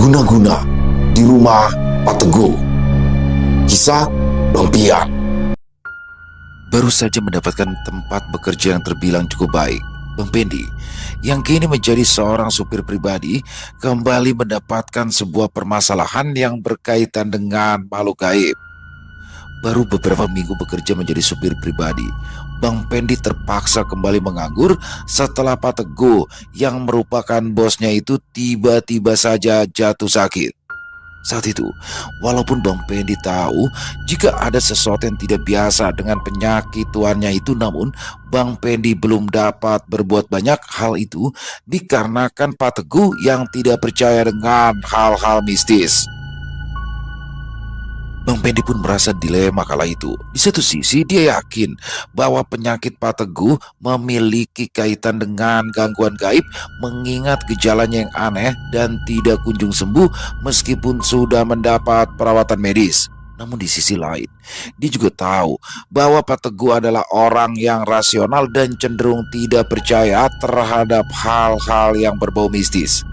Guna-guna di rumah Pak Teguh. Kisah Bang Pian. Baru saja mendapatkan tempat bekerja yang terbilang cukup baik, Bang Pendi, yang kini menjadi seorang supir pribadi, kembali mendapatkan sebuah permasalahan yang berkaitan dengan makhluk gaib. Baru beberapa minggu bekerja menjadi supir pribadi, Bang Pendi terpaksa kembali menganggur setelah Pak Teguh yang merupakan bosnya itu tiba-tiba saja jatuh sakit. Saat itu, walaupun Bang Pendi tahu jika ada sesuatu yang tidak biasa dengan penyakit tuannya itu, namun Bang Pendi belum dapat berbuat banyak hal itu dikarenakan Pak Teguh yang tidak percaya dengan hal-hal mistis. Bang Pendi pun merasa dilema kala itu. Di satu sisi dia yakin bahwa penyakit Pak Teguh memiliki kaitan dengan gangguan gaib, mengingat gejalanya yang aneh dan tidak kunjung sembuh meskipun sudah mendapat perawatan medis. Namun di sisi lain, dia juga tahu bahwa Pak Teguh adalah orang yang rasional dan cenderung tidak percaya terhadap hal-hal yang berbau mistis.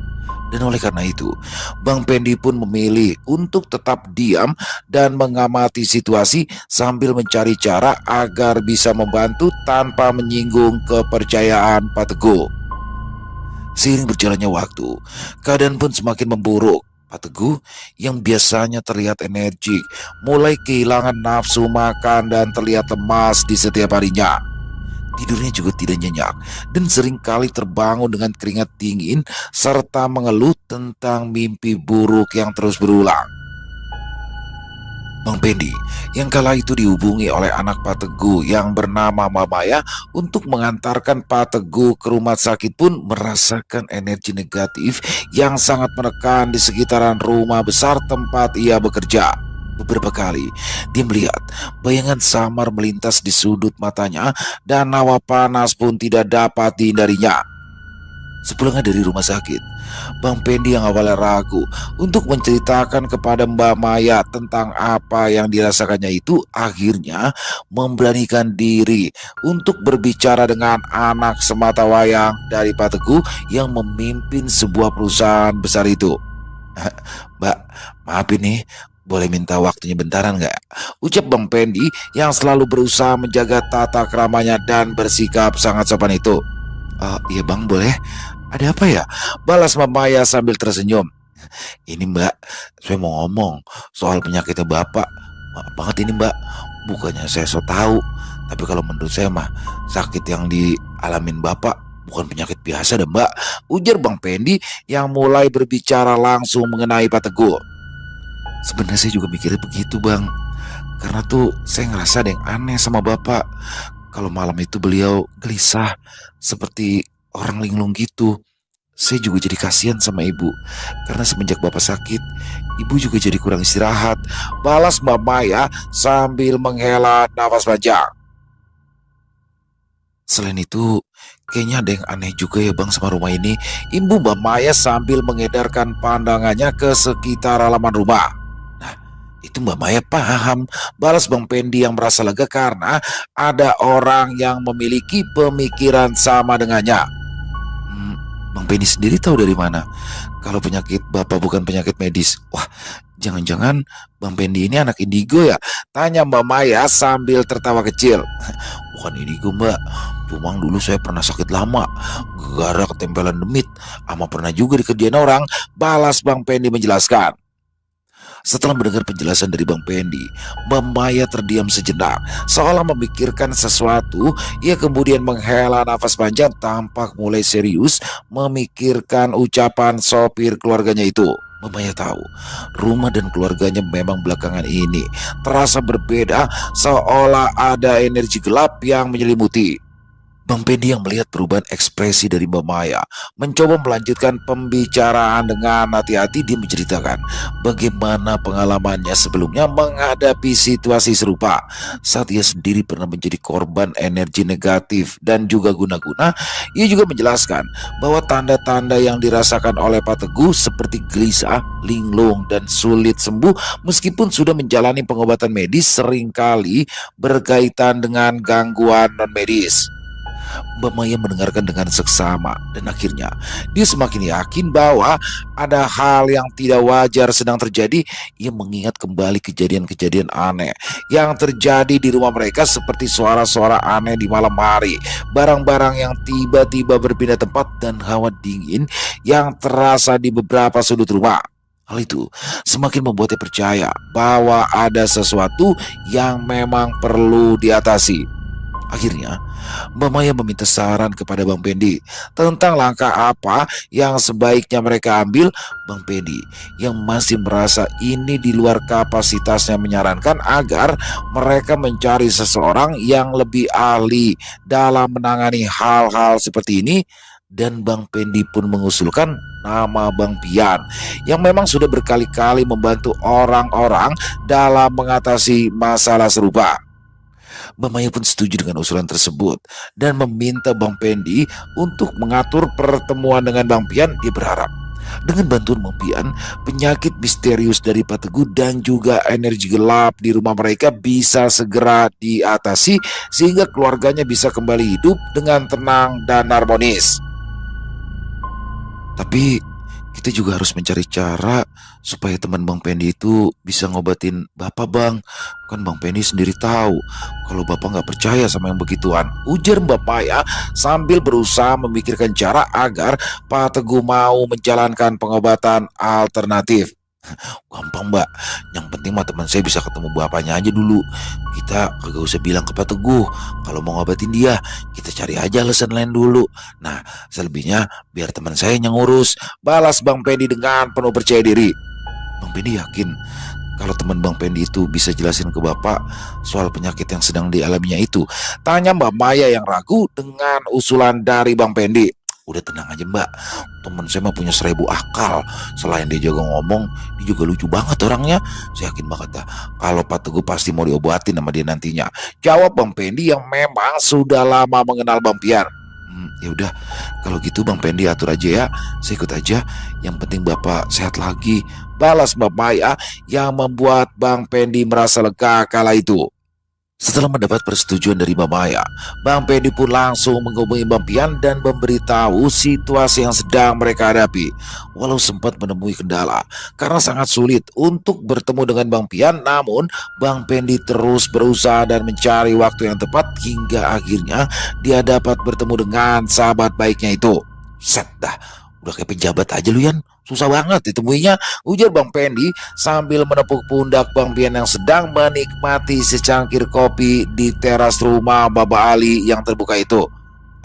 Dan oleh karena itu, Bang Pendi pun memilih untuk tetap diam dan mengamati situasi sambil mencari cara agar bisa membantu tanpa menyinggung kepercayaan Pak Teguh. Seiring berjalannya waktu, keadaan pun semakin memburuk. Pak Teguh yang biasanya terlihat energik mulai kehilangan nafsu makan dan terlihat lemas di setiap harinya. Tidurnya juga tidak nyenyak dan seringkali terbangun dengan keringat dingin serta mengeluh tentang mimpi buruk yang terus berulang. Bang Pendi yang kala itu dihubungi oleh anak Pak Teguh yang bernama Mamaya untuk mengantarkan Pak Teguh ke rumah sakit pun merasakan energi negatif yang sangat menekan di sekitaran rumah besar tempat ia bekerja. Beberapa kali dia melihat bayangan samar melintas di sudut matanya dan hawa panas pun tidak dapat dihindarinya. Sepulangnya dari rumah sakit, Bang Pendi yang awalnya ragu untuk menceritakan kepada Mbak Maya tentang apa yang dirasakannya itu akhirnya memberanikan diri untuk berbicara dengan anak sematawayang dari Pak Teguh yang memimpin sebuah perusahaan besar itu. Mbak, maaf ini, boleh minta waktunya bentaran nggak? Ucap Bang Pendi yang selalu berusaha menjaga tata keramanya dan bersikap sangat sopan itu. Oh iya bang, boleh. Ada apa ya? Balas Mamaya sambil tersenyum. Ini mbak, saya mau ngomong soal penyakitnya bapak. Maaf banget ini mbak, bukannya saya so tahu, tapi kalau menurut saya mah sakit yang dialamin bapak bukan penyakit biasa deh mbak, ujar Bang Pendi yang mulai berbicara langsung mengenai Pak Teguh. Sebenarnya saya juga mikirnya begitu bang, karena tuh saya ngerasa ada yang aneh sama bapak. Kalau malam itu beliau gelisah seperti orang linglung gitu. Saya juga jadi kasihan sama ibu, karena semenjak bapak sakit, ibu juga jadi kurang istirahat, balas Mbak Maya sambil menghela nafas panjang. Selain itu, kayaknya ada yang aneh juga ya bang sama rumah ini, imbu Mbak Maya sambil mengedarkan pandangannya ke sekitar halaman rumah. Itu Mbak Maya paham, balas Bang Pendi yang merasa lega karena ada orang yang memiliki pemikiran sama dengannya. Bang Pendi sendiri tahu dari mana kalau penyakit bapak bukan penyakit medis? Wah, jangan-jangan Bang Pendi ini anak indigo ya? Tanya Mbak Maya sambil tertawa kecil. Bukan indigo mbak, cuma dulu saya pernah sakit lama gara ketempelan demit, ama pernah juga dikerjain orang, balas Bang Pendi menjelaskan. Setelah mendengar penjelasan dari Bang Pendi, Mbak Maya terdiam sejenak, seolah memikirkan sesuatu. Ia kemudian menghela nafas panjang, tampak mulai serius memikirkan ucapan sopir keluarganya itu. Mbak Maya tahu rumah dan keluarganya memang belakangan ini terasa berbeda, seolah ada energi gelap yang menyelimuti. Bang Pendi yang melihat perubahan ekspresi dari Mbak Maya mencoba melanjutkan pembicaraan dengan hati-hati. Dia menceritakan bagaimana pengalamannya sebelumnya menghadapi situasi serupa saat ia sendiri pernah menjadi korban energi negatif dan juga guna-guna. Ia juga menjelaskan bahwa tanda-tanda yang dirasakan oleh Pak Teguh seperti gelisah, linglung, dan sulit sembuh meskipun sudah menjalani pengobatan medis seringkali berkaitan dengan gangguan non-medis. Mbak Maya mendengarkan dengan seksama dan akhirnya dia semakin yakin bahwa ada hal yang tidak wajar sedang terjadi. Ia mengingat kembali kejadian-kejadian aneh yang terjadi di rumah mereka seperti suara-suara aneh di malam hari, barang-barang yang tiba-tiba berpindah tempat dan hawa dingin yang terasa di beberapa sudut rumah. Hal itu semakin membuatnya percaya bahwa ada sesuatu yang memang perlu diatasi. Akhirnya, Mbak Maya meminta saran kepada Bang Pendi tentang langkah apa yang sebaiknya mereka ambil. Bang Pendi yang masih merasa ini di luar kapasitasnya menyarankan agar mereka mencari seseorang yang lebih ahli dalam menangani hal-hal seperti ini. Dan Bang Pendi pun mengusulkan nama Bang Pian yang memang sudah berkali-kali membantu orang-orang dalam mengatasi masalah serupa. Mbak Maya pun setuju dengan usulan tersebut dan meminta Bang Pendi untuk mengatur pertemuan dengan Bang Pian. Dia berharap dengan bantuan Bang Pian, penyakit misterius dari Pak Teguh dan juga energi gelap di rumah mereka bisa segera diatasi sehingga keluarganya bisa kembali hidup dengan tenang dan harmonis. Tapi kita juga harus mencari cara supaya teman Bang Pendi itu bisa ngobatin Bapak, Bang. Kan Bang Pendi sendiri tahu kalau Bapak nggak percaya sama yang begituan, ujar Mbak Maya sambil berusaha memikirkan cara agar Pak Teguh mau menjalankan pengobatan alternatif. Gampang, Mbak, yang penting mah teman saya bisa ketemu bapaknya aja dulu. Kita kagak usah bilang ke Pak Teguh kalau mau ngobatin dia. Kita cari aja alasan lain dulu. Nah, selebihnya biar teman saya yang ngurus, balas Bang Pendi dengan penuh percaya diri. Bang Pendi yakin kalau teman Bang Pendi itu bisa jelasin ke Bapak soal penyakit yang sedang dialaminya itu. Tanya Mbak Maya yang ragu dengan usulan dari Bang Pendi. Udah tenang aja, Mbak, temen saya mah punya 1000 akal. Selain dia jago ngomong, dia juga lucu banget orangnya. Saya yakin banget dah kalau Pak Teguh pasti mau diobatin sama dia nantinya, jawab Bang Pendi yang memang sudah lama mengenal Bang Pian. Ya udah, kalau gitu Bang Pendi atur aja ya, saya ikut aja. Yang penting Bapak sehat lagi, balas Mbak Maya yang membuat Bang Pendi merasa lega kala itu. Setelah mendapat persetujuan dari Mbak Maya, Bang Pendi pun langsung menghubungi Bang Pian dan memberitahu situasi yang sedang mereka hadapi. Walau sempat menemui kendala karena sangat sulit untuk bertemu dengan Bang Pian, namun Bang Pendi terus berusaha dan mencari waktu yang tepat hingga akhirnya dia dapat bertemu dengan sahabat baiknya itu. Set dah, udah kayak pejabat aja lu, Yan. Susah banget ditemuinya, ujar Bang Pendi sambil menepuk pundak Bang Pian yang sedang menikmati secangkir kopi di teras rumah Baba Ali yang terbuka itu.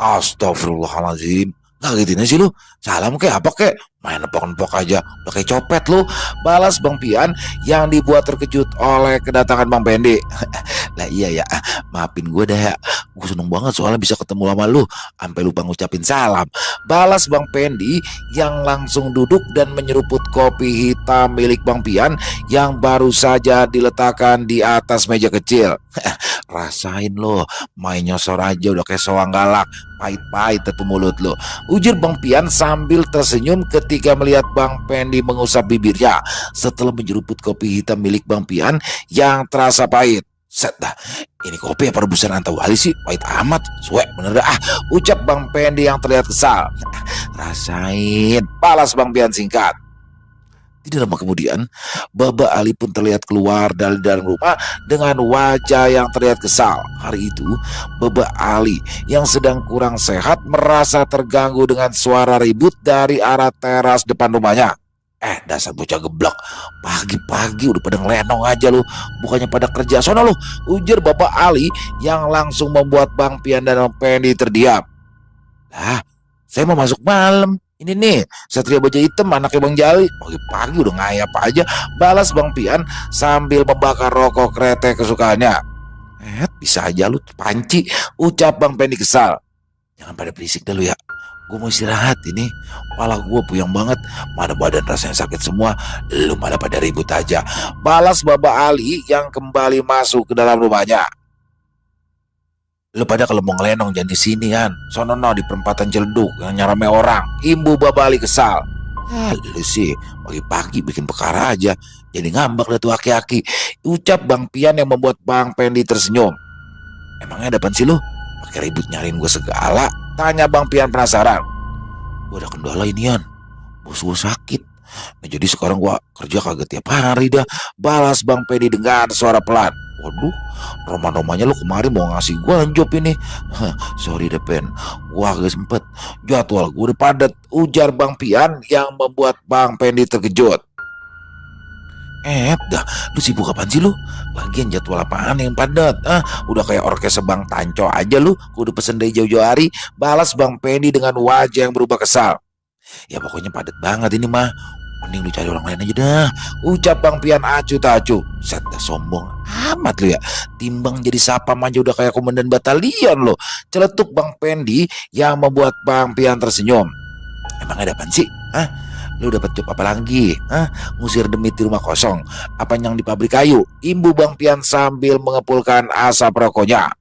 Astagfirullahaladzim, ngagetin sih lu. Salam kek apa kek, main nepok-nepok aja, udah kayak copet lu, balas Bang Pian yang dibuat terkejut oleh kedatangan Bang Pendi. Lah iya ya, maafin gue dah ya, gue seneng banget soalnya bisa ketemu sama lu, sampai lupa ngucapin salam, balas Bang Pendi yang langsung duduk dan menyeruput kopi hitam milik Bang Pian yang baru saja diletakkan di atas meja kecil. Rasain lo, main nyosor aja udah kayak soang galak, pahit-pahit tetu mulut lo, ujar Bang Pian sambil tersenyum ketika melihat Bang Pendi mengusap bibirnya setelah menyeruput kopi hitam milik Bang Pian yang terasa pahit. Set dah, ini kopi apa rebusan Antawali sih, pahit amat, suek bener dah, ucap Bang Pendi yang terlihat kesal. Rasain, balas Bang Pian singkat. Tidak lama kemudian, Baba Ali pun terlihat keluar dari dalam rumah dengan wajah yang terlihat kesal. Hari itu, Baba Ali yang sedang kurang sehat merasa terganggu dengan suara ribut dari arah teras depan rumahnya. Dasar bocah geblek, pagi-pagi udah pada ngelenong aja lu, bukannya pada kerja sono lu, ujar Baba Ali yang langsung membuat Bang Pian dan Bang Pendi terdiam. Lah, saya mau masuk malam. Ini nih, Satria Baja Hitam anaknya Bang Jali. Pagi-pagi udah ngayap aja, balas Bang Pian sambil membakar rokok kretek kesukaannya. Bisa aja lu panci, ucap Bang Pendi kesal. Jangan pada berisik dah lu ya, gue mau istirahat ini. Kepala gue puyeng banget, mana badan rasanya sakit semua. Lu malah pada ribut aja, balas Baba Ali yang kembali masuk ke dalam rumahnya. Lu pada kalau mau ngelenong jangan di sini kan, sono no di perempatan Celduk yang nyarame orang, imbu Baba Ali kesal. Lu sih pagi-pagi bikin perkara aja, jadi ngambek dah tuh aki-aki, ucap Bang Pian yang membuat Bang Pendi tersenyum. Emangnya ada apaan sih lu? pakai ribut nyariin gue segala, tanya Bang Pian penasaran. Gue ada kendala inian, bos gue sakit. Nah jadi sekarang gue kerja kagak tiap hari dah, balas Bang Pedi dengan suara pelan. Waduh, roman-romannya lu kemarin mau ngasih gue job ini. Sorry deh Pen, gue agak sempet, jadwal gue udah padat, ujar Bang Pian yang membuat Bang Pendi terkejut. Dah, lu sibuk apaan sih lu? Lagian jadwal apaan yang padat? Udah kayak orkes Bang Tanco aja lu. Gua udah pesen dari jauh-jauh hari. Balas Bang Pendi dengan wajah yang berubah kesal. Ya pokoknya padat banget ini mah. Mending lu cari orang lain aja dah, ucap Bang Pian acuh tak acuh. Set dah, sombong amat lu ya. Timbang jadi sapam aja udah kayak komandan batalion lo. Celetuk Bang Pendi yang membuat Bang Pian tersenyum. Emang ada apaan sih? Lu dapat job apa lagi? Ngusir demit di rumah kosong? Apa yang di pabrik kayu? Imbu Bang Pian sambil mengepulkan asap rokoknya.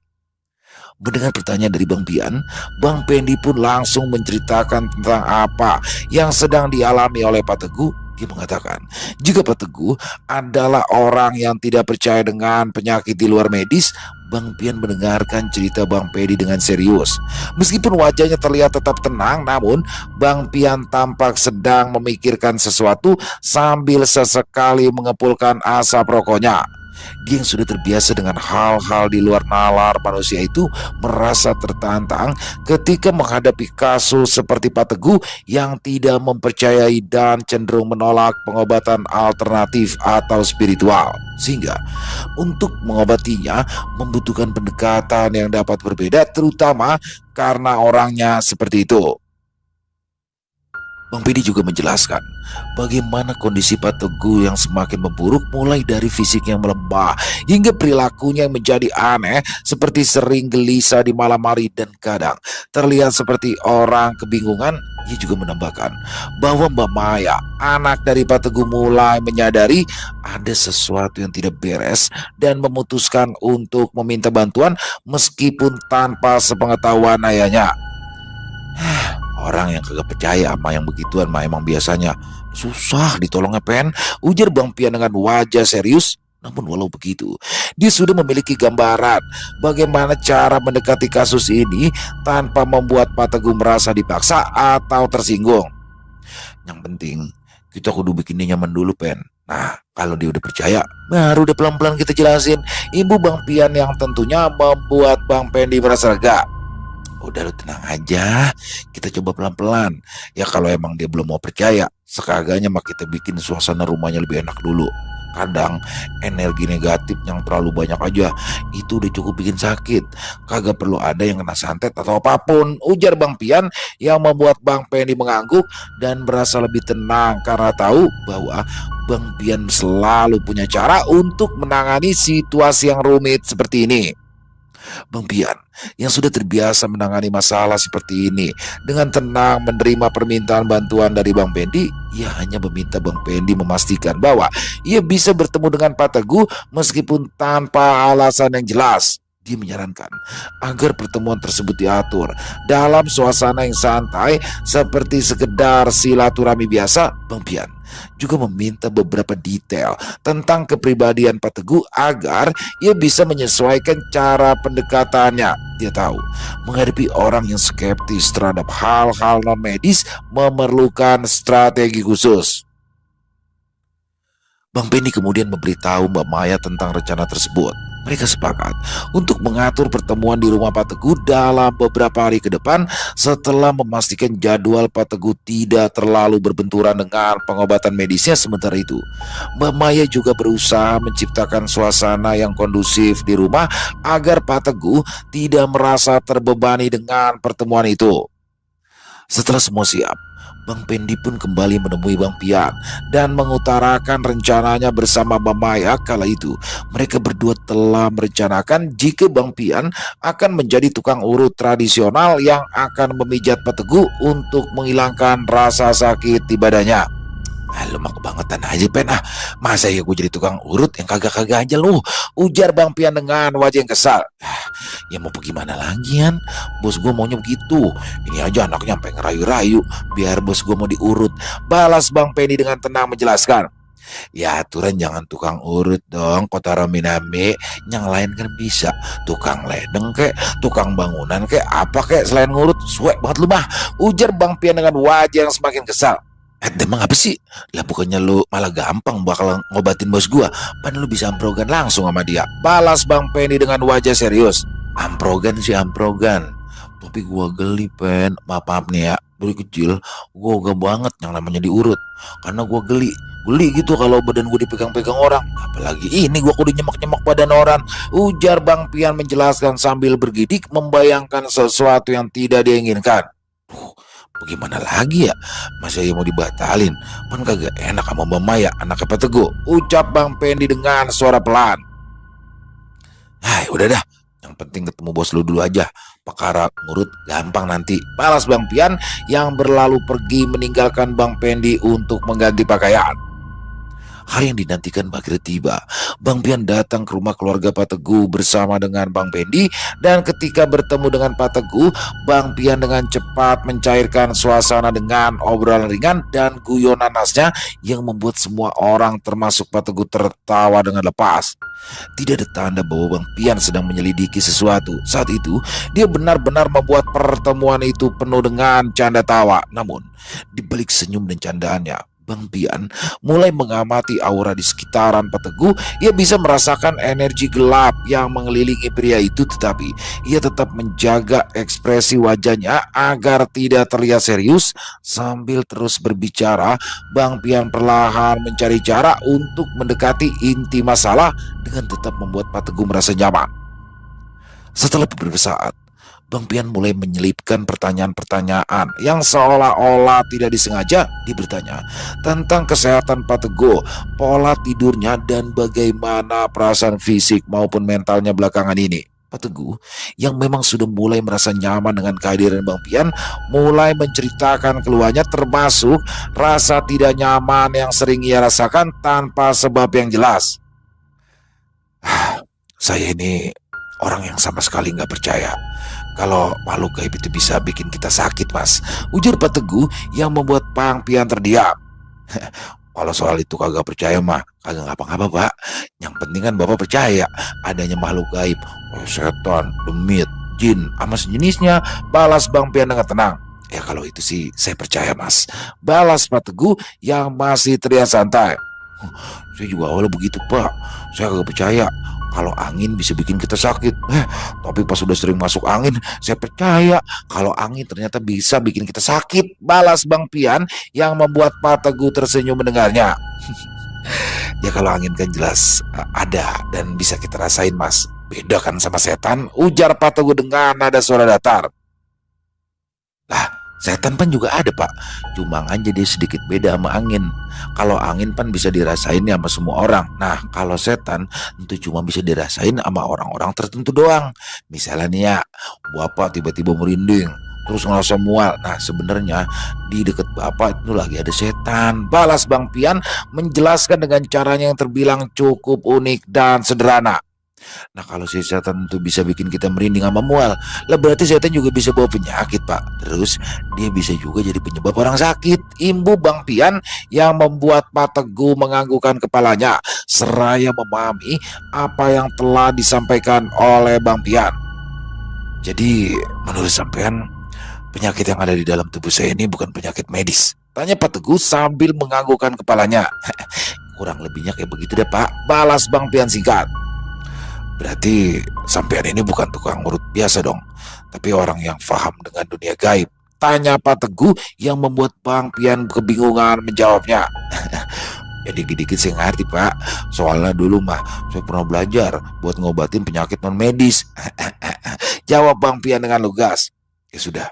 Mendengar pertanyaan dari Bang Pian, Bang Pendi pun langsung menceritakan tentang apa yang sedang dialami oleh Pak Teguh. Dia mengatakan, jika Pak Teguh adalah orang yang tidak percaya dengan penyakit di luar medis, Bang Pian mendengarkan cerita Bang Pedi dengan serius. Meskipun wajahnya terlihat tetap tenang, namun Bang Pian tampak sedang memikirkan sesuatu sambil sesekali mengepulkan asap rokoknya. Dia yang sudah terbiasa dengan hal-hal di luar nalar manusia itu merasa tertantang ketika menghadapi kasus seperti Pak Teguh yang tidak mempercayai dan cenderung menolak pengobatan alternatif atau spiritual. Sehingga untuk mengobatinya membutuhkan pendekatan yang dapat berbeda, terutama karena orangnya seperti itu. Bang Pedi juga menjelaskan bagaimana kondisi Pak Teguh yang semakin memburuk, mulai dari fisik yang melemah hingga perilakunya yang menjadi aneh, seperti sering gelisah di malam hari dan kadang terlihat seperti orang kebingungan. Ia juga menambahkan bahwa Mbak Maya, anak dari Pak Teguh, mulai menyadari ada sesuatu yang tidak beres dan memutuskan untuk meminta bantuan meskipun tanpa sepengetahuan ayahnya. Orang yang kagak percaya sama yang begituan mah emang biasanya susah ditolongnya Pen, ujar Bang Pian dengan wajah serius. Namun walau begitu, dia sudah memiliki gambaran bagaimana cara mendekati kasus ini tanpa membuat Pak Teguh merasa dipaksa atau tersinggung. Yang penting kita kudu bikin dia nyaman dulu Pen. Nah kalau dia udah percaya, baru udah pelan-pelan kita jelasin, imbu Bang Pian yang tentunya membuat Bang Pendi merasa lega. Udah lu tenang aja, kita coba pelan-pelan. Ya kalau emang dia belum mau percaya, sekagaknya mah kita bikin suasana rumahnya lebih enak dulu. Kadang energi negatif yang terlalu banyak aja itu udah cukup bikin sakit. Kagak perlu ada yang kena santet atau apapun, ujar Bang Pian yang membuat Bang Pendi mengangguk dan merasa lebih tenang karena tahu bahwa Bang Pian selalu punya cara untuk menangani situasi yang rumit seperti ini. Bang Pian yang sudah terbiasa menangani masalah seperti ini dengan tenang menerima permintaan bantuan dari Bang Pendi. Ia hanya meminta Bang Pendi memastikan bahwa ia bisa bertemu dengan Pak Teguh meskipun tanpa alasan yang jelas. Dia menyarankan agar pertemuan tersebut diatur dalam suasana yang santai seperti sekedar silaturahmi biasa. Bang Pian juga meminta beberapa detail tentang kepribadian Pak Teguh agar ia bisa menyesuaikan cara pendekatannya. Dia tahu menghadapi orang yang skeptis terhadap hal-hal non medis memerlukan strategi khusus. Bang Pendi kemudian memberitahu Mbak Maya tentang rencana tersebut. Mereka sepakat untuk mengatur pertemuan di rumah Pak Teguh dalam beberapa hari ke depan setelah memastikan jadwal Pak Teguh tidak terlalu berbenturan dengan pengobatan medisnya. Sementara itu, Mbak Maya juga berusaha menciptakan suasana yang kondusif di rumah agar Pak Teguh tidak merasa terbebani dengan pertemuan itu. Setelah semua siap, Bang Pendi pun kembali menemui Bang Pian dan mengutarakan rencananya bersama Mbak Maya. Kala itu mereka berdua telah merencanakan jika Bang Pian akan menjadi tukang urut tradisional yang akan memijat Pak Teguh untuk menghilangkan rasa sakit di badannya. Lu mah kebangetan aja Pen, masa ya gue jadi tukang urut yang kagak-kagak aja lu, ujar Bang Pian dengan wajah yang kesal. Ya mau bagaimana lagi kan, bos gue maunya begitu. Ini aja anaknya sampai ngerayu-rayu biar bos gue mau diurut, balas Bang Pendi dengan tenang menjelaskan. Ya aturan jangan tukang urut dong, kota rame-rame. Yang lain kan bisa, tukang ledeng kek, tukang bangunan kek, apa kek selain ngurut. Suek banget lu mah, ujar Bang Pian dengan wajah yang semakin kesal. Emang apa sih? Lah bukannya lu malah gampang bakal ngobatin bos gua. Pan lu bisa amprogan langsung sama dia. Balas Bang Penny dengan wajah serius. Amprogan sih amprogan, tapi gua geli Pen. Maaf nih ya, dari kecil gua gak banget yang namanya diurut. Karena gua geli gitu kalau badan gua dipegang-pegang orang. Apalagi ini gua kudu nyemak-nyemak badan orang, ujar Bang Pian menjelaskan sambil bergidik membayangkan sesuatu yang tidak diinginkan. Bagaimana lagi ya? Masa ya mau dibatalin? Kan kagak enak sama Mbak Maya, anaknya Pak Teguh, ucap Bang Pendi dengan suara pelan. Hai, udah dah. Yang penting ketemu bos lu dulu aja. Perkara ngurut gampang nanti, balas Bang Pian yang berlalu pergi meninggalkan Bang Pendi untuk mengganti pakaian. Hari yang dinantikan akhirnya tiba. Bang Pian datang ke rumah keluarga Pak Teguh bersama dengan Bang Pendi, dan ketika bertemu dengan Pak Teguh, Bang Pian dengan cepat mencairkan suasana dengan obrolan ringan dan guyonan khasnya yang membuat semua orang termasuk Pak Teguh tertawa dengan lepas. Tidak ada tanda bahwa Bang Pian sedang menyelidiki sesuatu. Saat itu, dia benar-benar membuat pertemuan itu penuh dengan canda tawa. Namun, di balik senyum dan candaannya, Bang Pian mulai mengamati aura di sekitaran Pak Teguh. Ia bisa merasakan energi gelap yang mengelilingi pria itu, tetapi ia tetap menjaga ekspresi wajahnya agar tidak terlihat serius. Sambil terus berbicara, Bang Pian perlahan mencari cara untuk mendekati inti masalah dengan tetap membuat Pak Teguh merasa nyaman. Setelah beberapa saat, Bang Pian mulai menyelipkan pertanyaan-pertanyaan yang seolah-olah tidak disengaja. Dia bertanya tentang kesehatan Pak Teguh, pola tidurnya, dan bagaimana perasaan fisik maupun mentalnya belakangan ini. Pak Teguh yang memang sudah mulai merasa nyaman dengan kehadiran Bang Pian mulai menceritakan keluhannya, termasuk rasa tidak nyaman yang sering ia rasakan tanpa sebab yang jelas. Saya ini orang yang sama sekali nggak percaya kalau makhluk gaib itu bisa bikin kita sakit, Mas, ujar Pak Teguh yang membuat Bang Pian terdiam. Kalau soal itu kagak percaya mah kagak ngapa-ngapa, Pak. Yang penting kan Bapak percaya adanya makhluk gaib, setan, demit, jin, sama sejenisnya, balas Bang Pian dengan tenang. Ya kalau itu sih saya percaya, Mas, balas Pak Teguh yang masih terlihat santai. Saya juga awalnya begitu, Pak. Saya kagak percaya kalau angin bisa bikin kita sakit. Tapi pas sudah sering masuk angin, saya percaya kalau angin ternyata bisa bikin kita sakit, balas Bang Pian yang membuat Pak Teguh tersenyum mendengarnya. Ya kalau angin kan jelas ada dan bisa kita rasain, Mas. Beda kan sama setan, ujar Pak Teguh dengan nada suara datar. Lah, setan pan juga ada, Pak. Cuma kan jadi sedikit beda sama angin. Kalau angin pan bisa dirasain sama semua orang. Nah, kalau setan itu cuma bisa dirasain sama orang-orang tertentu doang. Misalnya nih ya, Bapak tiba-tiba merinding, terus ngerasa mual. Nah, sebenarnya di dekat Bapak itu lagi ada setan, balas Bang Pian menjelaskan dengan caranya yang terbilang cukup unik dan sederhana. Nah kalau si setan itu bisa bikin kita merinding sama mual, lah berarti setan juga bisa bawa penyakit, Pak. Terus dia bisa juga jadi penyebab orang sakit, imbu Bang Pian yang membuat Pak Teguh menganggukkan kepalanya seraya memahami apa yang telah disampaikan oleh Bang Pian. Jadi menurut sampean, penyakit yang ada di dalam tubuh saya ini bukan penyakit medis? Tanya Pak Teguh sambil menganggukkan kepalanya. Kurang lebihnya kayak begitu deh, Pak, balas Bang Pian singkat. Berarti sampean ini bukan tukang urut biasa dong, tapi orang yang paham dengan dunia gaib? Tanya Pak Teguh yang membuat Bang Pian kebingungan menjawabnya. Ya dikit-dikit saya ngerti, Pak. Soalnya dulu mah saya pernah belajar buat ngobatin penyakit non medis. Jawab Bang Pian dengan lugas. Ya sudah,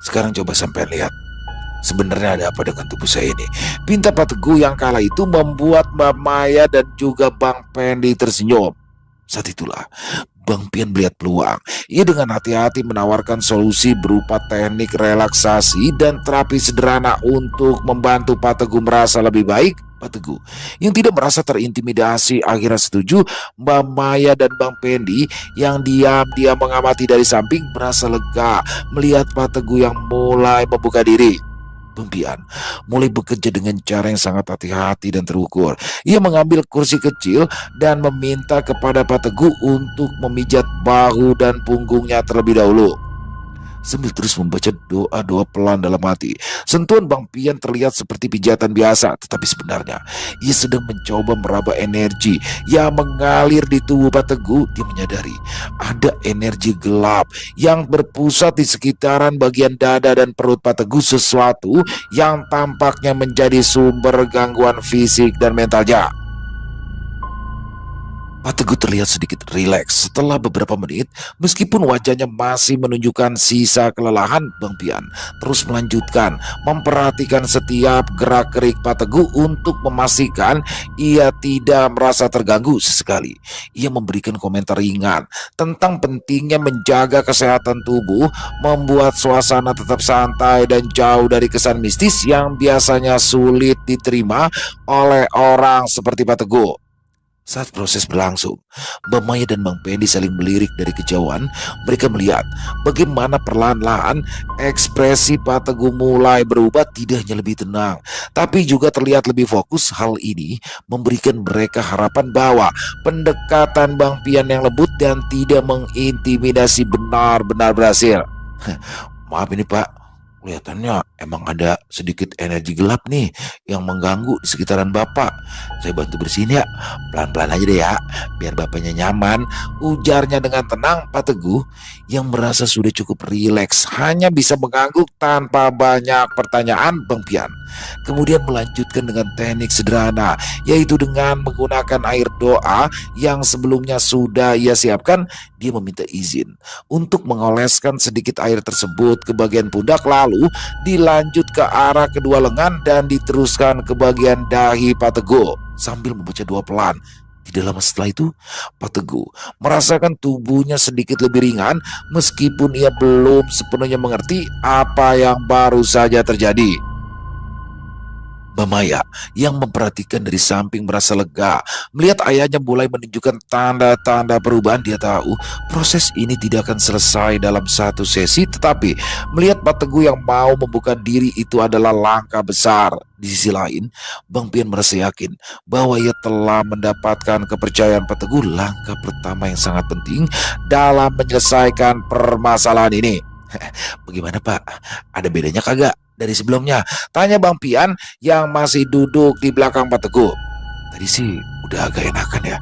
sekarang coba sampean lihat sebenarnya ada apa dengan tubuh saya ini, pinta Pak Teguh yang kala itu membuat Mbak Maya dan juga Bang Pendi tersenyum. Saat itulah Bang Pian melihat peluang. Ia dengan hati-hati menawarkan solusi berupa teknik relaksasi dan terapi sederhana untuk membantu Pak Teguh merasa lebih baik. Pak Teguh yang tidak merasa terintimidasi akhirnya setuju. Mbak Maya dan Bang Pendi yang diam-diam mengamati dari samping merasa lega melihat Pak Teguh yang mulai membuka diri. Bang Pian mulai bekerja dengan cara yang sangat hati-hati dan terukur. Ia mengambil kursi kecil dan meminta kepada Pak Teguh untuk memijat bahu dan punggungnya terlebih dahulu, sambil terus membaca doa-doa pelan dalam hati. Sentuhan Bang Pian terlihat seperti pijatan biasa, tetapi sebenarnya ia sedang mencoba meraba energi yang mengalir di tubuh Pak Teguh. Dia menyadari ada energi gelap yang berpusat di sekitaran bagian dada dan perut Pak Teguh, sesuatu yang tampaknya menjadi sumber gangguan fisik dan mentalnya. Pak Teguh terlihat sedikit rileks setelah beberapa menit. Meskipun wajahnya masih menunjukkan sisa kelelahan, Bang Pian terus melanjutkan memperhatikan setiap gerak-gerik Pak Teguh untuk memastikan ia tidak merasa terganggu sesekali. Ia memberikan komentar ringan tentang pentingnya menjaga kesehatan tubuh, membuat suasana tetap santai dan jauh dari kesan mistis yang biasanya sulit diterima oleh orang seperti Pak Teguh. Saat proses berlangsung, Mbak Maya dan Bang Pendi saling melirik dari kejauhan. Mereka melihat bagaimana perlahan-lahan ekspresi Pak Teguh mulai berubah, tidak hanya lebih tenang, tapi juga terlihat lebih fokus. Hal ini memberikan mereka harapan bahwa pendekatan Bang Pian yang lembut dan tidak mengintimidasi benar-benar berhasil. Maaf ini Pak, kelihatannya emang ada sedikit energi gelap nih yang mengganggu di sekitaran Bapak. Saya bantu bersihin ya, pelan-pelan aja deh ya, biar Bapaknya nyaman, ujarnya dengan tenang. Pak Teguh yang merasa sudah cukup rileks hanya bisa mengangguk tanpa banyak pertanyaan. Bang Pian kemudian melanjutkan dengan teknik sederhana, yaitu dengan menggunakan air doa yang sebelumnya sudah ia siapkan. Dia meminta izin untuk mengoleskan sedikit air tersebut ke bagian pundak, lalu dilanjut ke arah kedua lengan dan diteruskan ke bagian dahi Pak Teguh sambil membaca doa pelan. Tidak lama setelah itu, Pak Teguh merasakan tubuhnya sedikit lebih ringan meskipun ia belum sepenuhnya mengerti apa yang baru saja terjadi. Mbak Maya yang memperhatikan dari samping merasa lega melihat ayahnya mulai menunjukkan tanda-tanda perubahan. Dia tahu proses ini tidak akan selesai dalam satu sesi, tetapi melihat Pak Teguh yang mau membuka diri itu adalah langkah besar. Di sisi lain, Bang Pian merasa yakin bahwa ia telah mendapatkan kepercayaan Pak Teguh, langkah pertama yang sangat penting dalam menyelesaikan permasalahan ini. Bagaimana Pak? Ada bedanya kagak dari sebelumnya? Tanya Bang Pian yang masih duduk di belakang Pak Teguh. Tadi sih udah agak enakan ya,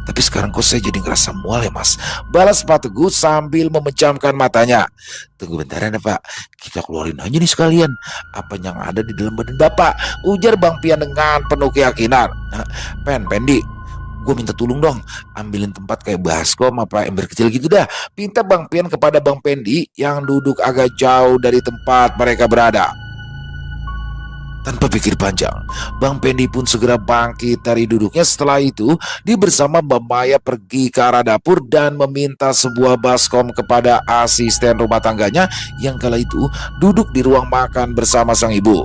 tapi sekarang kok saya jadi ngerasa mual ya Mas, balas Pak Teguh sambil memejamkan matanya. Tunggu bentaran ya Pak, kita keluarin aja nih sekalian apa yang ada di dalam badan Bapak, ujar Bang Pian dengan penuh keyakinan. Pendi, gue minta tolong dong, ambilin tempat kayak baskom apa ember kecil gitu dah, pinta Bang Pian kepada Bang Pendi yang duduk agak jauh dari tempat mereka berada. Tanpa pikir panjang, Bang Pendi pun segera bangkit dari duduknya. Setelah itu, dia bersama Mbak Maya pergi ke arah dapur dan meminta sebuah baskom kepada asisten rumah tangganya yang kala itu duduk di ruang makan bersama sang ibu.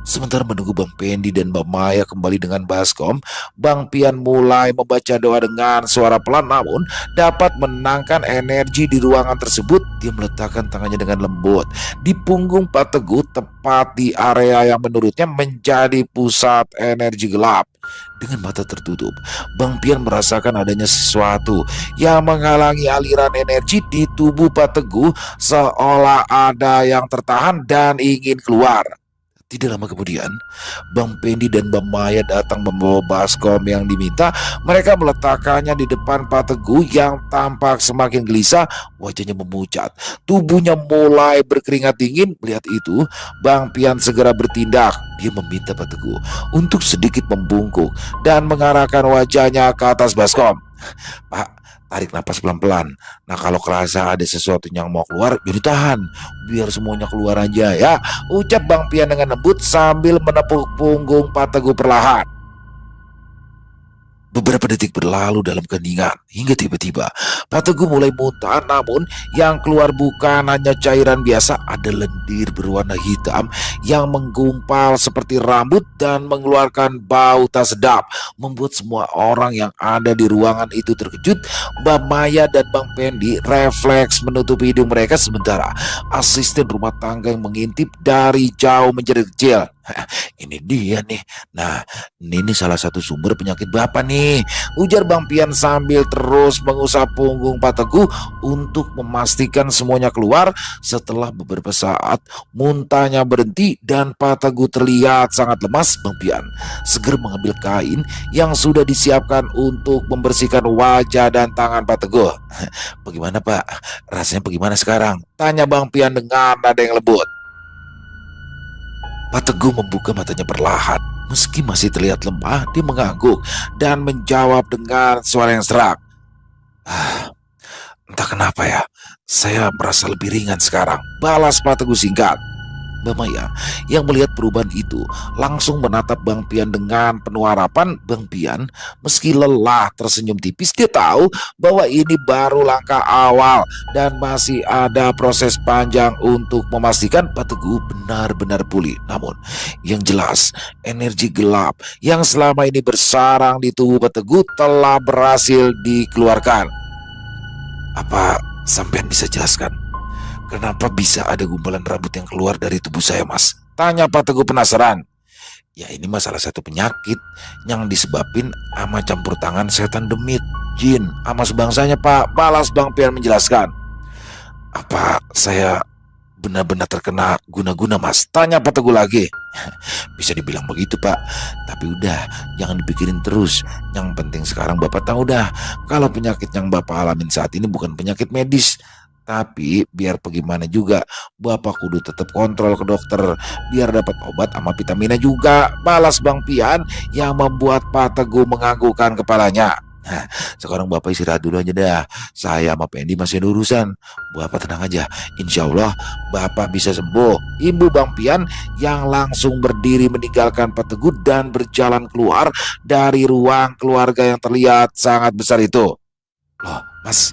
Sementara menunggu Bang Pendi dan Mbak Maya kembali dengan baskom, Bang Pian mulai membaca doa dengan suara pelan namun dapat menenangkan energi di ruangan tersebut. Dia meletakkan tangannya dengan lembut di punggung Pak Teguh, tepat di area yang menurutnya menjadi pusat energi gelap. Dengan mata tertutup, Bang Pian merasakan adanya sesuatu yang menghalangi aliran energi di tubuh Pak Teguh, seolah ada yang tertahan dan ingin keluar. Tidak lama kemudian, Bang Pendi dan Mbak Maya datang membawa baskom yang diminta. Mereka meletakkannya di depan Pak Teguh yang tampak semakin gelisah, wajahnya memucat, tubuhnya mulai berkeringat dingin. Melihat itu, Bang Pian segera bertindak. Dia meminta Pak Teguh untuk sedikit membungkuk dan mengarahkan wajahnya ke atas baskom. Pak, tarik napas pelan-pelan. Nah kalau kerasa ada sesuatu yang mau keluar, jadi tahan, biar semuanya keluar aja ya, ucap Bang Pian dengan lembut sambil menepuk punggung Pak Teguh perlahan. Beberapa detik berlalu dalam keheningan hingga tiba-tiba Pak Teguh mulai muntah, namun yang keluar bukan hanya cairan biasa, ada lendir berwarna hitam yang menggumpal seperti rambut dan mengeluarkan bau tak sedap, membuat semua orang yang ada di ruangan itu terkejut. Mbak Maya dan Bang Pendi refleks menutupi hidung mereka, sementara asisten rumah tangga yang mengintip dari jauh menjerit kecil. Ini dia nih. Nah, ini salah satu sumber penyakit Bapak nih, ujar Bang Pian sambil terus mengusap punggung Pak Teguh untuk memastikan semuanya keluar. Setelah beberapa saat muntahnya berhenti dan Pak Teguh terlihat sangat lemas, Bang Pian segera mengambil kain yang sudah disiapkan untuk membersihkan wajah dan tangan Pak Teguh. Bagaimana Pak? Rasanya bagaimana sekarang? Tanya Bang Pian dengan nada yang lembut. Pak Teguh membuka matanya perlahan. Meski masih terlihat lemah, dia mengangguk dan menjawab dengan suara yang serak. Entah kenapa ya, saya merasa lebih ringan sekarang, balas Pak Teguh singkat. Mbak Maya yang melihat perubahan itu langsung menatap Bang Pian dengan penuh harapan. Bang Pian meski lelah tersenyum tipis. Dia tahu bahwa ini baru langkah awal dan masih ada proses panjang untuk memastikan Pak Teguh benar-benar pulih. Namun yang jelas, energi gelap yang selama ini bersarang di tubuh Pak Teguh telah berhasil dikeluarkan. Apa sampean bisa jelaskan kenapa bisa ada gumpalan rambut yang keluar dari tubuh saya, Mas? Tanya Pak Teguh penasaran. Ya, ini masalah satu penyakit yang disebabin sama campur tangan setan demit, jin, sama sebangsanya, Pak. Balas Bang Pian menjelaskan. Apa saya benar-benar terkena guna-guna, Mas? Tanya Pak Teguh lagi. Bisa dibilang begitu, Pak. Tapi udah, jangan dipikirin terus. Yang penting sekarang Bapak tahu dah, kalau penyakit yang Bapak alamin saat ini bukan penyakit medis. Tapi biar bagaimana juga, Bapak kudu tetap kontrol ke dokter biar dapat obat sama vitaminnya juga. Balas Bang Pian yang membuat Pak Teguh menganggukkan kepalanya. Nah, sekarang Bapak istirahat dulu aja dah. Saya sama Pendi masih ada urusan. Bapak tenang aja, insya Allah Bapak bisa sembuh. Ibu Bang Pian yang langsung berdiri meninggalkan Pak Teguh dan berjalan keluar dari ruang keluarga yang terlihat sangat besar itu. Loh, Mas,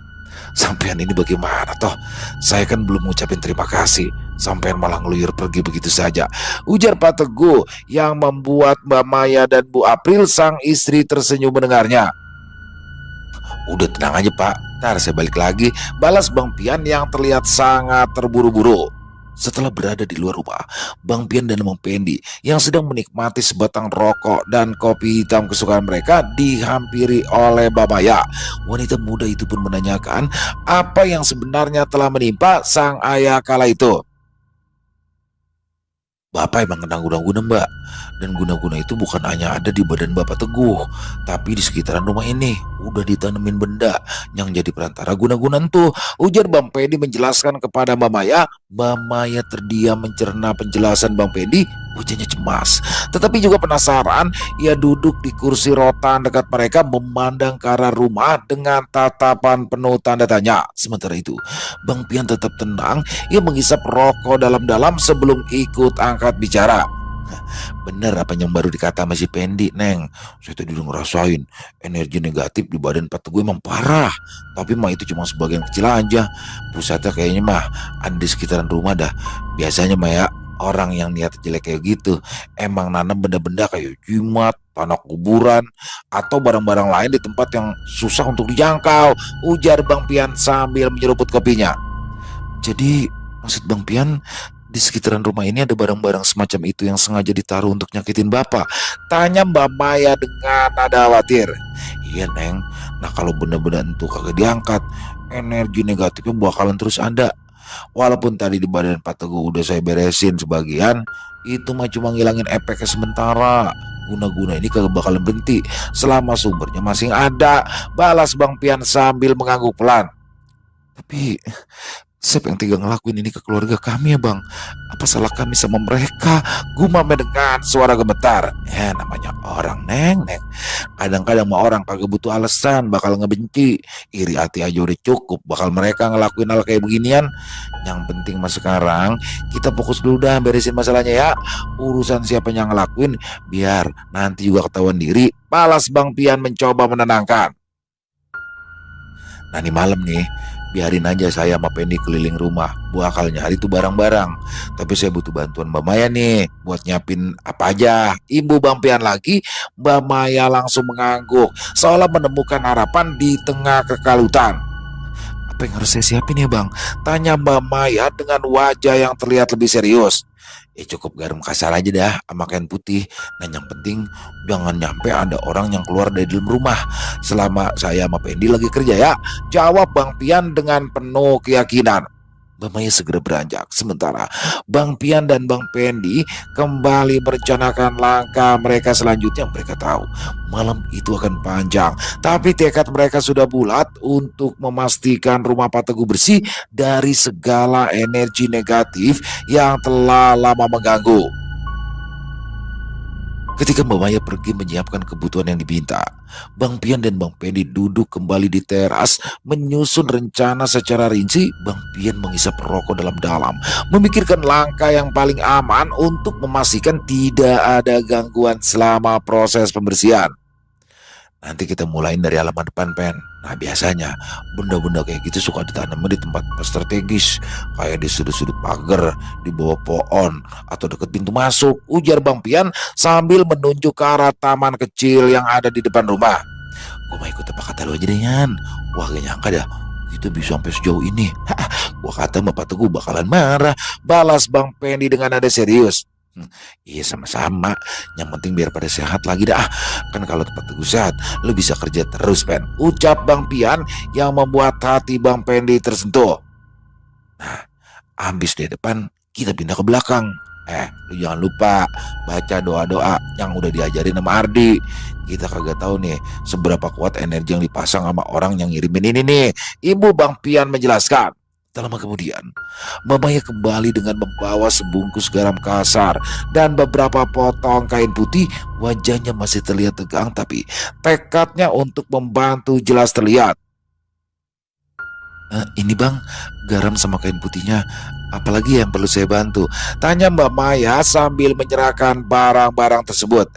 sampean ini bagaimana toh? Saya kan belum ngucapin terima kasih. Sampean malah ngeluyur pergi begitu saja, ujar Pak Teguh yang membuat Mbak Maya dan Bu April sang istri tersenyum mendengarnya. Udah tenang aja Pak, ntar saya balik lagi, balas Bang Pian yang terlihat sangat terburu-buru. Setelah berada di luar rumah, Bang Pian dan Bang Pendi yang sedang menikmati sebatang rokok dan kopi hitam kesukaan mereka dihampiri oleh Mbak Maya. Wanita muda itu pun menanyakan apa yang sebenarnya telah menimpa sang ayah kala itu. Bapak emang kena guna-guna Mbak, dan guna-guna itu bukan hanya ada di badan Bapak Teguh, tapi di sekitaran rumah ini udah ditanemin benda yang jadi perantara guna-guna tuh, ujar Bang Pedi menjelaskan kepada Mbak Maya. Mbak Maya terdiam mencerna penjelasan Bang Pedi, wajahnya cemas tetapi juga penasaran. Ia duduk di kursi rotan dekat mereka memandang ke arah rumah dengan tatapan penuh tanda tanya. Sementara itu Bang Pian tetap tenang, ia menghisap rokok dalam-dalam sebelum ikut angkat bicara. Bener apa yang baru dikata sama si Pendi, Neng. Saya tadi udah ngerasain energi negatif di badan Pak Teguh emang parah. Tapi mah itu cuma sebagian kecil aja. Pusatnya kayaknya mah ada di sekitaran rumah dah. Biasanya mah ya, orang yang niat jelek kayak gitu emang nanam benda-benda kayak jimat, tanah kuburan, atau barang-barang lain di tempat yang susah untuk dijangkau, ujar Bang Pian sambil menyeruput kopinya. Jadi maksud Bang Pian, di sekitaran rumah ini ada barang-barang semacam itu yang sengaja ditaruh untuk nyakitin Bapak? Tanya Mbak Maya dengan nada khawatir. Iya Neng, nah kalau benda-benda itu kagak diangkat, energi negatifnya bakalan terus ada. Walaupun tadi di badan Pak Teguh udah saya beresin sebagian, itu mah cuma ngilangin efeknya sementara. Guna-guna ini kagak bakalan berhenti selama sumbernya masih ada, balas Bang Pian sambil mengangguk pelan. Tapi siapa yang tega ngelakuin ini ke keluarga kami ya Bang? Apa salah kami sama mereka? Gumamnya dengan suara gemetar. Ya namanya orang Neng. Kadang-kadang mah orang kagak butuh alasan bakal ngebenci, iri hati aja udah cukup bakal mereka ngelakuin hal kayak beginian. Yang penting mah sekarang kita fokus dulu dah beresin masalahnya ya. Urusan siapa yang ngelakuin biar nanti juga ketahuan diri. Balas Bang Pian mencoba menenangkan. Nah, ini malam nih, biarin aja saya sama Pendi keliling rumah, bakal nyari tuh barang-barang. Tapi saya butuh bantuan Mbak Maya nih, buat nyiapin apa aja. Ibu Bang Pian lagi, Mbak Maya langsung mengangguk, seolah menemukan harapan di tengah kekalutan. Apa yang harus saya siapin ya Bang? Tanya Mbak Maya dengan wajah yang terlihat lebih serius. Cukup garam kasar aja dah sama kain putih. Dan yang penting jangan nyampe ada orang yang keluar dari dalam rumah selama saya sama Pendi lagi kerja ya. Jawab Bang Pian dengan penuh keyakinan. Mbak Maya segera beranjak. Sementara Bang Pian dan Bang Pendi kembali merencanakan langkah mereka selanjutnya. Mereka tahu malam itu akan panjang, tapi tekad mereka sudah bulat untuk memastikan rumah Pak Teguh bersih dari segala energi negatif yang telah lama mengganggu. Ketika Mbak Maya pergi menyiapkan kebutuhan yang diminta, Bang Pian dan Bang Pendi duduk kembali di teras menyusun rencana secara rinci. Bang Pian menghisap rokok dalam-dalam, memikirkan langkah yang paling aman untuk memastikan tidak ada gangguan selama proses pembersihan. Nanti kita mulain dari halaman depan, Pen. Nah, biasanya benda-benda kayak gitu suka ditanam di tempat strategis, kayak di sudut-sudut pagar, di bawah pohon, atau dekat pintu masuk, ujar Bang Pian sambil menunjuk ke arah taman kecil yang ada di depan rumah. Gue mau ikut apa kata lo aja deh, Yan. Wah, gak nyangka dah itu bisa sampai sejauh ini. Gua kata Bapak Teguh bakalan marah, balas Bang Pendi dengan nada serius. Iya, sama-sama. Yang penting biar pada sehat lagi dah. Kan kalau tempat Teguh sehat, lu bisa kerja terus, Pen. Ucap Bang Pian yang membuat hati Bang Pendi tersentuh. Nah, habis di depan, kita pindah ke belakang. Lu jangan lupa baca doa-doa yang udah diajarin sama Ardi. Kita kagak tahu nih seberapa kuat energi yang dipasang sama orang yang ngirimin ini nih. Ibu Bang Pian menjelaskan. Tak lama kemudian, Mbak Maya kembali dengan membawa sebungkus garam kasar dan beberapa potong kain putih. Wajahnya masih terlihat tegang, tapi tekadnya untuk membantu jelas terlihat. Ini Bang, garam sama kain putihnya. Apalagi yang perlu saya bantu? Tanya Mbak Maya sambil menyerahkan barang-barang tersebut.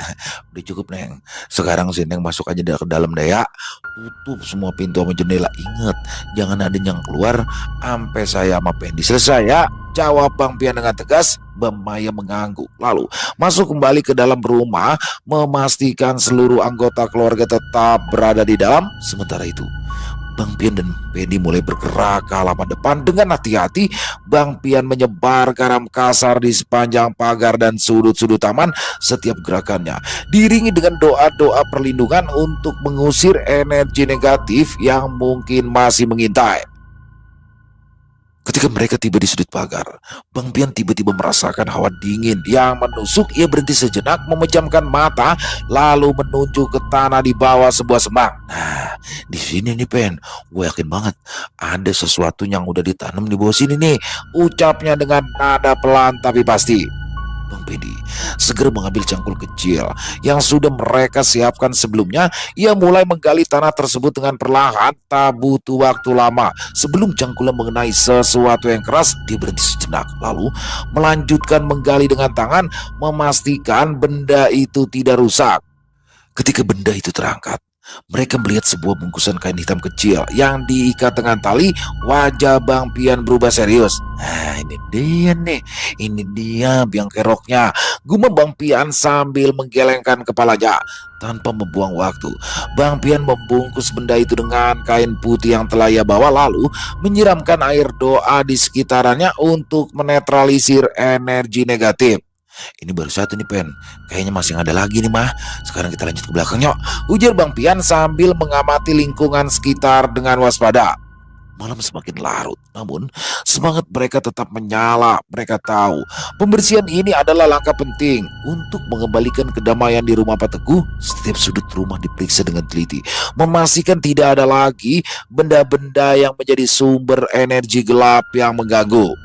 Udah cukup, Neng. Sekarang si Neng masuk aja ke dalam daya. Tutup semua pintu sama jendela. Ingat, jangan ada yang keluar sampai saya sama Pendi selesai ya. Jawab Bang Pian dengan tegas. Mbak Maya mengangguk. Lalu masuk kembali ke dalam rumah, memastikan seluruh anggota keluarga tetap berada di dalam. Sementara itu, Bang Pian dan Pendi mulai bergerak ke halaman depan. Dengan hati-hati, Bang Pian menyebar garam kasar di sepanjang pagar dan sudut-sudut taman. Setiap gerakannya diiringi dengan doa-doa perlindungan untuk mengusir energi negatif yang mungkin masih mengintai. Ketika mereka tiba di sudut pagar, Bang Pian tiba-tiba merasakan hawa dingin yang menusuk. Ia berhenti sejenak, memejamkan mata, lalu menunjuk ke tanah di bawah sebuah semak. Nah, di sini nih Pen, gue yakin banget ada sesuatu yang udah ditanam di bawah sini nih. Ucapnya dengan nada pelan tapi pasti. Bang Pendi segera mengambil cangkul kecil yang sudah mereka siapkan sebelumnya. Ia mulai menggali tanah tersebut dengan perlahan, tak butuh waktu lama. Sebelum cangkulnya mengenai sesuatu yang keras, dia berhenti sejenak, lalu melanjutkan menggali dengan tangan, memastikan benda itu tidak rusak. Ketika benda itu terangkat, mereka melihat sebuah bungkusan kain hitam kecil yang diikat dengan tali. Wajah Bang Pian berubah serius. Nah, ini dia nih. Ini dia biang keroknya, gumam Bang Pian sambil menggelengkan kepalanya. Tanpa membuang waktu, Bang Pian membungkus benda itu dengan kain putih yang telah ia bawa, lalu menyiramkan air doa di sekitarannya untuk menetralisir energi negatif. Ini baru satu nih Pen, kayaknya masih ada lagi nih mah. Sekarang kita lanjut ke belakang yuk, ujar Bang Pian sambil mengamati lingkungan sekitar dengan waspada. Malam semakin larut, namun semangat mereka tetap menyala. Mereka tahu pembersihan ini adalah langkah penting untuk mengembalikan kedamaian di rumah Pak Teguh. Setiap sudut rumah diperiksa dengan teliti, memastikan tidak ada lagi benda-benda yang menjadi sumber energi gelap yang mengganggu.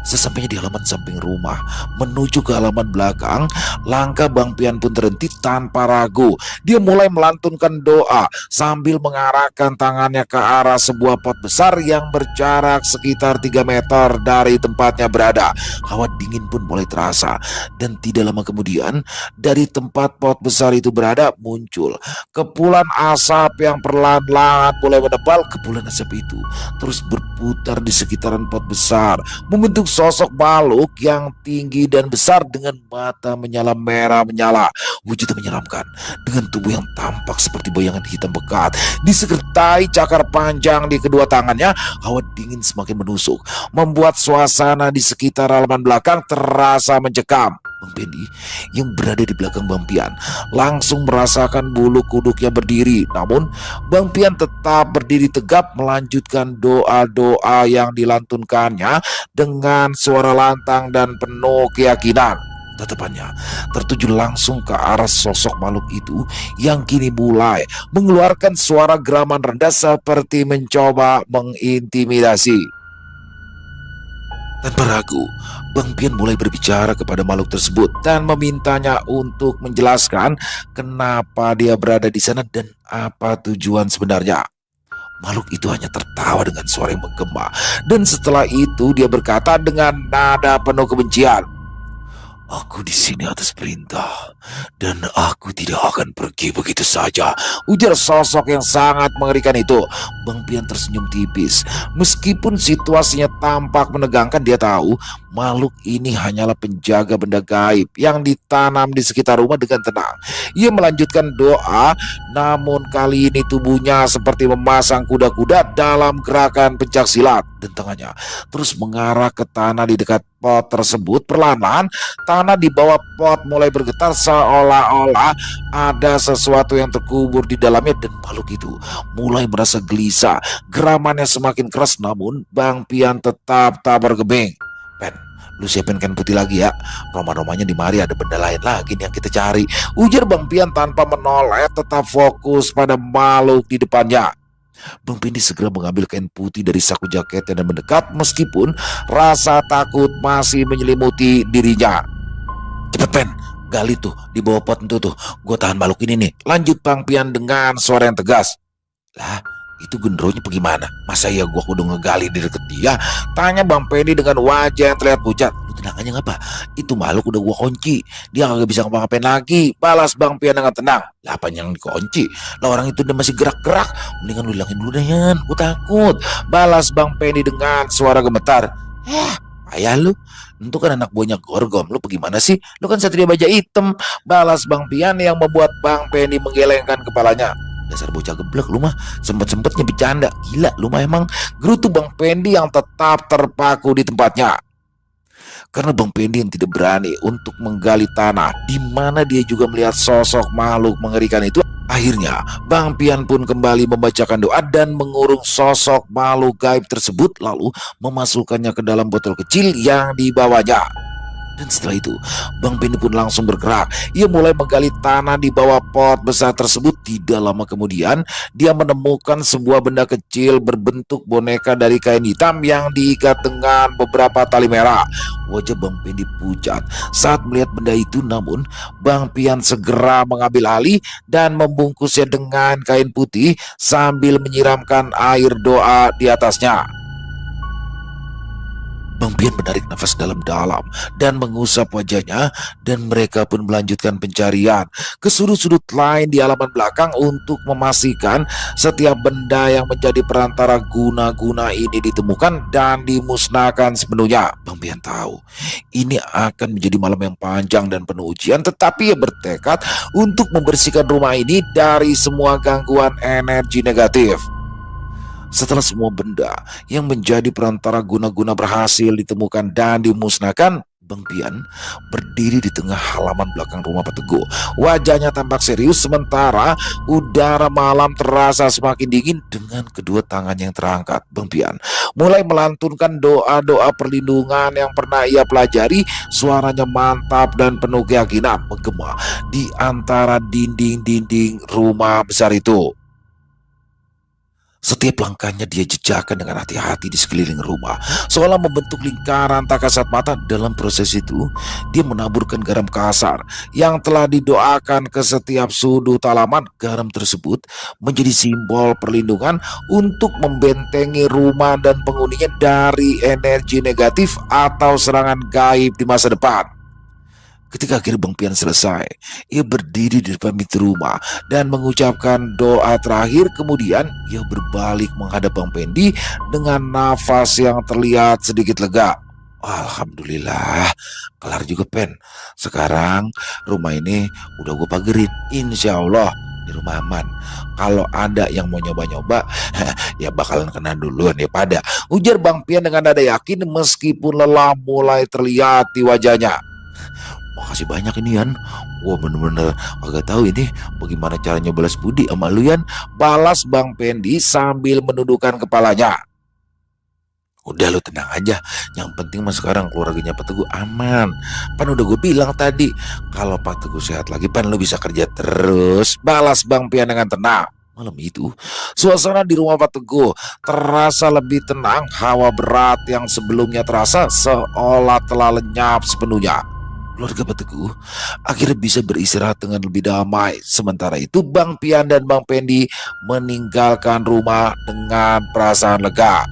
Sesampainya di halaman samping rumah, menuju ke halaman belakang, langkah Bang Pian pun terhenti tanpa ragu. Dia mulai melantunkan doa sambil mengarahkan tangannya ke arah sebuah pot besar yang berjarak sekitar 3 meter dari tempatnya berada. Hawa dingin pun mulai terasa, dan tidak lama kemudian, dari tempat pot besar itu berada muncul kepulan asap yang perlahan-lahan mulai menebal. Kepulan asap itu terus berputar di sekitaran pot besar, membentuk sosok makhluk yang tinggi dan besar dengan mata menyala merah menyala. Wujudnya menyeramkan, dengan tubuh yang tampak seperti bayangan hitam pekat, disertai cakar panjang di kedua tangannya. Hawa dingin semakin menusuk, membuat suasana di sekitar halaman belakang terasa mencekam. Bang Pendi yang berada di belakang Bang Pian langsung merasakan bulu kuduknya berdiri. Namun Bang Pian tetap berdiri tegap melanjutkan doa-doa yang dilantunkannya dengan suara lantang dan penuh keyakinan. Tatapannya tertuju langsung ke arah sosok makhluk itu yang kini mulai mengeluarkan suara geraman rendah seperti mencoba mengintimidasi. Tanpa ragu, Bang Pian mulai berbicara kepada makhluk tersebut dan memintanya untuk menjelaskan kenapa dia berada di sana dan apa tujuan sebenarnya. Makhluk itu hanya tertawa dengan suara yang menggema, dan setelah itu dia berkata dengan nada penuh kebencian, "Aku di sini atas perintah, dan aku tidak akan pergi begitu saja," ujar sosok yang sangat mengerikan itu. Bang Pian tersenyum tipis. Meskipun situasinya tampak menegangkan, dia tahu makhluk ini hanyalah penjaga benda gaib yang ditanam di sekitar rumah. Dengan tenang ia melanjutkan doa, namun kali ini tubuhnya seperti memasang kuda-kuda dalam gerakan pencak silat, dan tangannya terus mengarah ke tanah di dekat pot tersebut. Perlahan tanah di bawah pot mulai bergetar seolah-olah ada sesuatu yang terkubur di dalamnya, dan makhluk itu mulai merasa gelisah. Geramannya semakin keras, namun Bang Pian tetap tak bergeming. "Pen, lu siapin kain putih lagi ya. Roma-romanya di mari ada benda lain lagi nih yang kita cari," ujar Bang Pian tanpa menoleh, tetap fokus pada makhluk di depannya. Bang Pendi segera mengambil kain putih dari saku jaketnya dan mendekat, meskipun rasa takut masih menyelimuti dirinya. "Cepet Pen, gali tuh di bawah pot itu tuh, gue tahan makhluk ini nih," lanjut Bang Pian dengan suara yang tegas. "Lah, itu genderunya bagaimana? Masa ya gua kudu ngegali di deket dia?" tanya Bang Pendi dengan wajah yang terlihat pucat. "Lu tenang aja ngapa? Itu makhluk udah gua kunci, dia kagak bisa ngapa-ngapain lagi," balas Bang Pian dengan tenang. "Lah apa yang dikunci? Lah orang itu udah masih gerak-gerak, mendingan lu hilangin dulu deh Yan, gua takut," balas Bang Pendi dengan suara gemetar. "Ayah lu, itu kan anak buahnya Gorgom, lu bagaimana sih? Lu kan satria baja hitam," balas Bang Pian yang membuat Bang Pendi menggelengkan kepalanya. "Dasar bocah geblek lu mah, sempet-sempetnya bercanda. Gila lu mah emang," gerutu Bang Pendi yang tetap terpaku di tempatnya. Karena Bang Pendi yang tidak berani untuk menggali tanah di mana dia juga melihat sosok makhluk mengerikan itu, akhirnya Bang Pian pun kembali membacakan doa dan mengurung sosok makhluk gaib tersebut, lalu memasukkannya ke dalam botol kecil yang dibawanya. Dan setelah itu Bang Pendi pun langsung bergerak. Ia mulai menggali tanah di bawah pot besar tersebut. Tidak lama kemudian dia menemukan sebuah benda kecil berbentuk boneka dari kain hitam yang diikat dengan beberapa tali merah. Wajah Bang Pendi pucat saat melihat benda itu, namun Bang Pian segera mengambil alih dan membungkusnya dengan kain putih sambil menyiramkan air doa di atasnya. Bang Pian menarik nafas dalam-dalam dan mengusap wajahnya, dan mereka pun melanjutkan pencarian ke sudut-sudut lain di halaman belakang untuk memastikan setiap benda yang menjadi perantara guna-guna ini ditemukan dan dimusnahkan sepenuhnya. Bang Pian tahu ini akan menjadi malam yang panjang dan penuh ujian, tetapi ia bertekad untuk membersihkan rumah ini dari semua gangguan energi negatif. Setelah semua benda yang menjadi perantara guna-guna berhasil ditemukan dan dimusnahkan, Bang Pian berdiri di tengah halaman belakang rumah Pak Teguh. Wajahnya tampak serius sementara udara malam terasa semakin dingin. Dengan kedua tangannya yang terangkat, Bang Pian mulai melantunkan doa-doa perlindungan yang pernah ia pelajari. Suaranya mantap dan penuh keyakinan menggema di antara dinding-dinding rumah besar itu. Setiap langkahnya dia jejakkan dengan hati-hati di sekeliling rumah, seolah membentuk lingkaran tak kasat mata. Dalam proses itu, dia menaburkan garam kasar yang telah didoakan ke setiap sudut halaman. Garam tersebut menjadi simbol perlindungan untuk membentengi rumah dan penghuninya dari energi negatif atau serangan gaib di masa depan. Ketika akhirnya Bang Pian selesai, ia berdiri di depan pintu rumah dan mengucapkan doa terakhir. Kemudian ia berbalik menghadap Bang Pendi dengan nafas yang terlihat sedikit lega. Alhamdulillah, kelar juga Pen. Sekarang rumah ini udah gue pagerin. Insya Allah di rumah aman. Kalau ada yang mau nyoba-nyoba, ya bakalan kena duluan ya pada. Ujar Bang Pian dengan nada yakin meskipun lelah mulai terlihat di wajahnya. Makasih banyak ini Yan. Wah bener-bener agak tahu ini bagaimana caranya balas budi sama lu Yan. Balas Bang Pendi sambil menundukkan kepalanya. Udah lu tenang aja. Yang penting mah sekarang keluarganya Pak Teguh aman. Pan udah gue bilang tadi, kalau Pak Teguh sehat lagi pan lu bisa kerja terus. Balas Bang Pian dengan tenang. Malam itu, suasana di rumah Pak Teguh terasa lebih tenang. Hawa berat yang sebelumnya terasa seolah telah lenyap sepenuhnya. Keluarga Pak Teguh akhirnya bisa beristirahat dengan lebih damai. Sementara itu Bang Pian dan Bang Pendi meninggalkan rumah dengan perasaan lega.